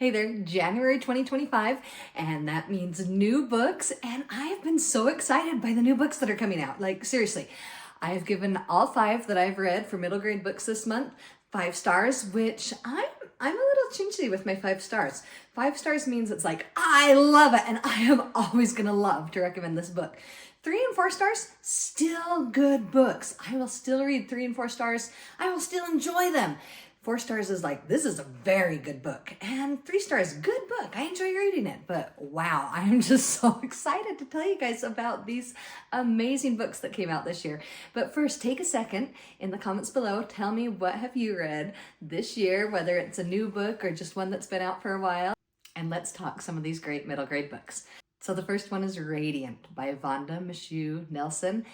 Hey there, January 2025, and that means new books, and I have been so excited by the new books that are coming out. Like, seriously, I have given all 5 that I've read for middle grade books this month 5 stars, which I'm a little chinchy with my 5 stars. 5 stars means it's like, I love it, and I am always gonna love to recommend this book. 3 and 4 stars, still good books. I will still read 3 and 4 stars. I will still enjoy them. 4 stars is like, this is a very good book. And 3 stars, good book. I enjoy reading it. But wow, I'm just so excited to tell you guys about these amazing books that came out this year. But first, take a second in the comments below. Tell me, what have you read this year, whether it's a new book or just one that's been out for a while. And let's talk some of these great middle grade books. So the first one is Radiant by Vaunda, Micheaux, Nelson.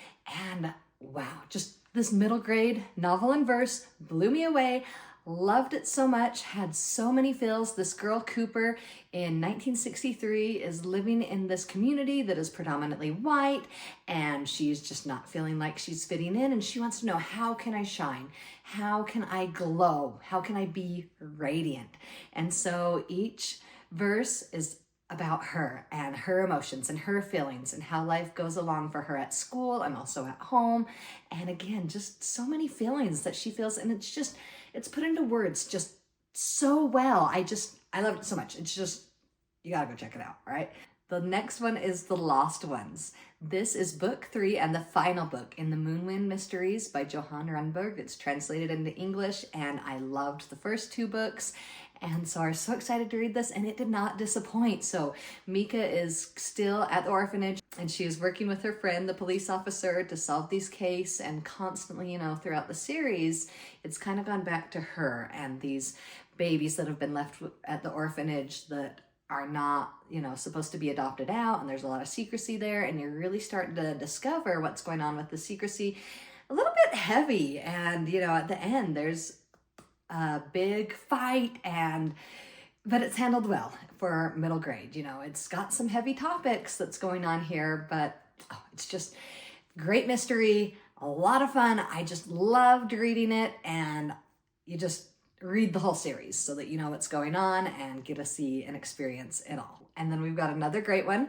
And wow, just this middle grade novel and verse blew me away. Loved it so much, had so many feels. This girl, Cooper, in 1963 is living in this community that is predominantly white, and she's just not feeling like she's fitting in, and she wants to know, how can I shine? How can I glow? How can I be radiant? And so each verse is about her and her emotions and her feelings and how life goes along for her at school and also at home. And again, just so many feelings that she feels, and it's put into words just so well. I loved it so much. It's just, you gotta go check it out, all right? The next one is The Lost Ones. This is book 3 and the final book in the Moonwind mysteries by Johan Rundberg. It's translated into English, and I loved the first 2 books. And so I was so excited to read this, and it did not disappoint. So Mika is still at the orphanage, and she is working with her friend, the police officer, to solve these cases. And constantly, throughout the series, it's kind of gone back to her and these babies that have been left at the orphanage that are not, supposed to be adopted out. And there's a lot of secrecy there, and you're really starting to discover what's going on with the secrecy. A little bit heavy, and, at the end, there's a big fight, but it's handled well for middle grade. It's got some heavy topics that's going on here, but it's just great mystery, a lot of fun. I just loved reading it, and you just read the whole series so that you know what's going on and get to see and experience it all. And then we've got another great one.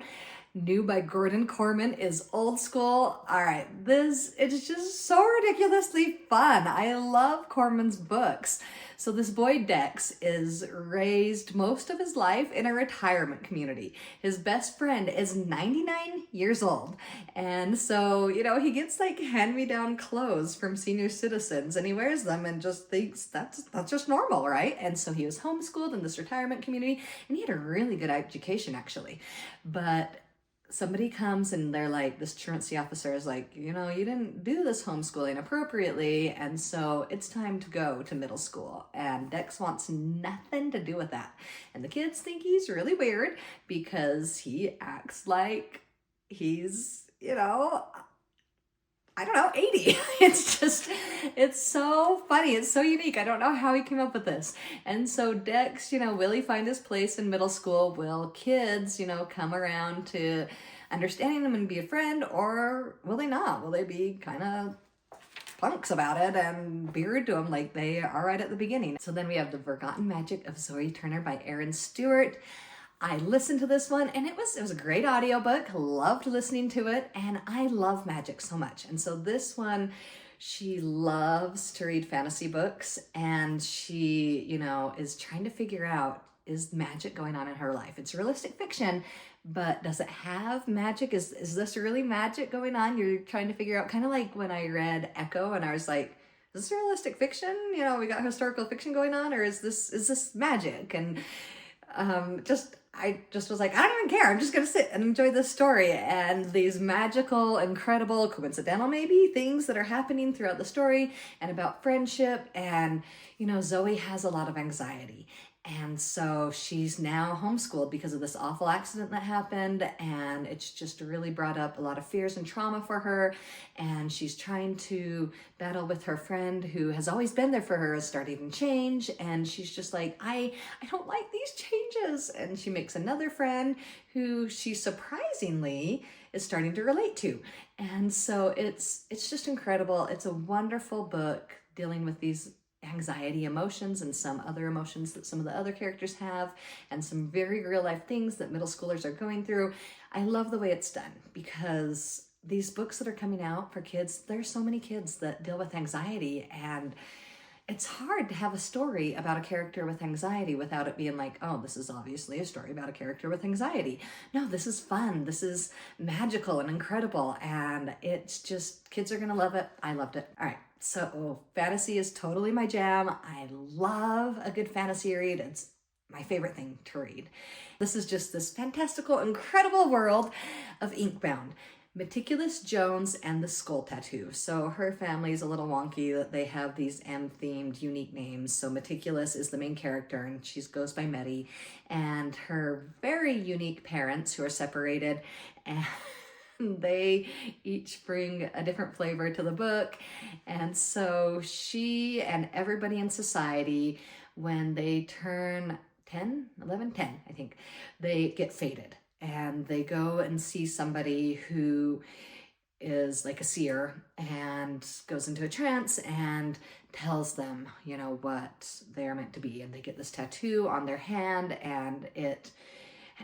New by Korman is Old School. All right, it's just so ridiculously fun. I love Korman's books. So this boy, Dex, is raised most of his life in a retirement community. His best friend is 99 years old. And so, he gets like hand-me-down clothes from senior citizens, and he wears them and just thinks that's just normal, right? And so he was homeschooled in this retirement community, and he had a really good education, actually. But somebody comes and they're like, this truancy officer is like, you didn't do this homeschooling appropriately, and so it's time to go to middle school. And Dex wants nothing to do with that. And the kids think he's really weird because he acts like he's, 80. It's so funny. It's so unique. I don't know how he came up with this. And so Dex, will he find his place in middle school? Will kids, come around to understanding him and be a friend, or will they not? Will they be kind of punks about it and be rude to him like they are right at the beginning? So then we have The Forgotten Magic of Zoey Turner by Erin Stewart. I listened to this one, and it was a great audiobook. Loved listening to it, and I love magic so much. And so this one, she loves to read fantasy books, and she, is trying to figure out, is magic going on in her life? It's realistic fiction, but does it have magic? Is this really magic going on? You're trying to figure out, kind of like when I read Echo, and I was like, is this realistic fiction? We got historical fiction going on, or is this magic? And I just was like, I don't even care. I'm just going to sit and enjoy this story and these magical, incredible, coincidental maybe things that are happening throughout the story, and about friendship. And, Zoey has a lot of anxiety. And so she's now homeschooled because of this awful accident that happened, and it's just really brought up a lot of fears and trauma for her. And she's trying to battle with her friend who has always been there for her, starting to change, and she's just like, I don't like these changes. And she makes another friend who she surprisingly is starting to relate to. And so it's just incredible. It's a wonderful book dealing with these anxiety emotions and some other emotions that some of the other characters have, and some very real life things that middle schoolers are going through. I love the way it's done, because these books that are coming out for kids, there's so many kids that deal with anxiety, and it's hard to have a story about a character with anxiety without it being like, oh, this is obviously a story about a character with anxiety. No, this is fun. This is magical and incredible. And it's just, kids are going to love it. I loved it. All right. So fantasy is totally my jam. I love a good fantasy read. It's my favorite thing to read. This is just this fantastical, incredible world of Inkbound. Meticulous, Jones, and the Skull Tattoo. So her family is a little wonky that they have these M-themed unique names. So Meticulous is the main character, and she goes by Meti, and her very unique parents who are separated, and they each bring a different flavor to the book. And so she and everybody in society, when they turn 10, 11, 10, I think, they get fated. And they go and see somebody who is like a seer and goes into a trance and tells them, you know, what they are meant to be. And they get this tattoo on their hand, and it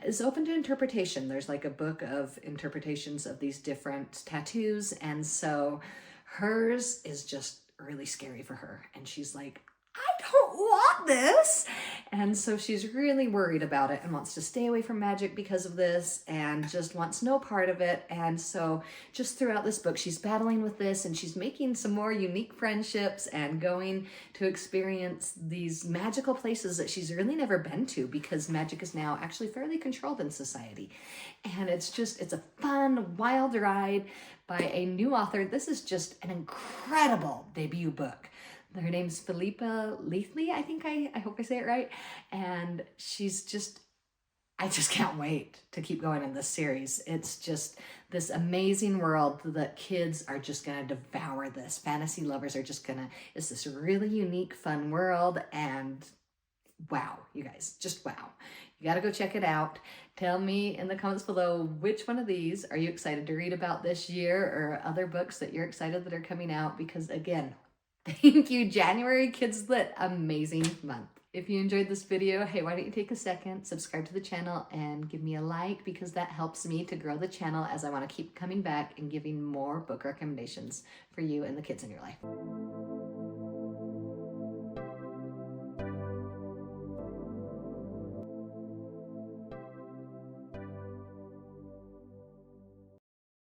is open to interpretation. There's like a book of interpretations of these different tattoos. And so hers is just really scary for her. And she's like, I don't want this. And so she's really worried about it and wants to stay away from magic because of this, and just wants no part of it. And so just throughout this book, she's battling with this, and she's making some more unique friendships and going to experience these magical places that she's really never been to, because magic is now actually fairly controlled in society. And it's a fun, wild ride by a new author. This is just an incredible debut book. Her name's Philippa Leathley, I think I hope I say it right. And I just can't wait to keep going in this series. It's just this amazing world that kids are just gonna devour this. Fantasy lovers are just it's this really unique, fun world, and wow, you guys, just wow. You gotta go check it out. Tell me in the comments below, which one of these are you excited to read about this year, or other books that you're excited that are coming out, because again, thank you, January Kids Lit, amazing month. If you enjoyed this video, hey, why don't you take a second, subscribe to the channel, and give me a like, because that helps me to grow the channel as I want to keep coming back and giving more book recommendations for you and the kids in your life.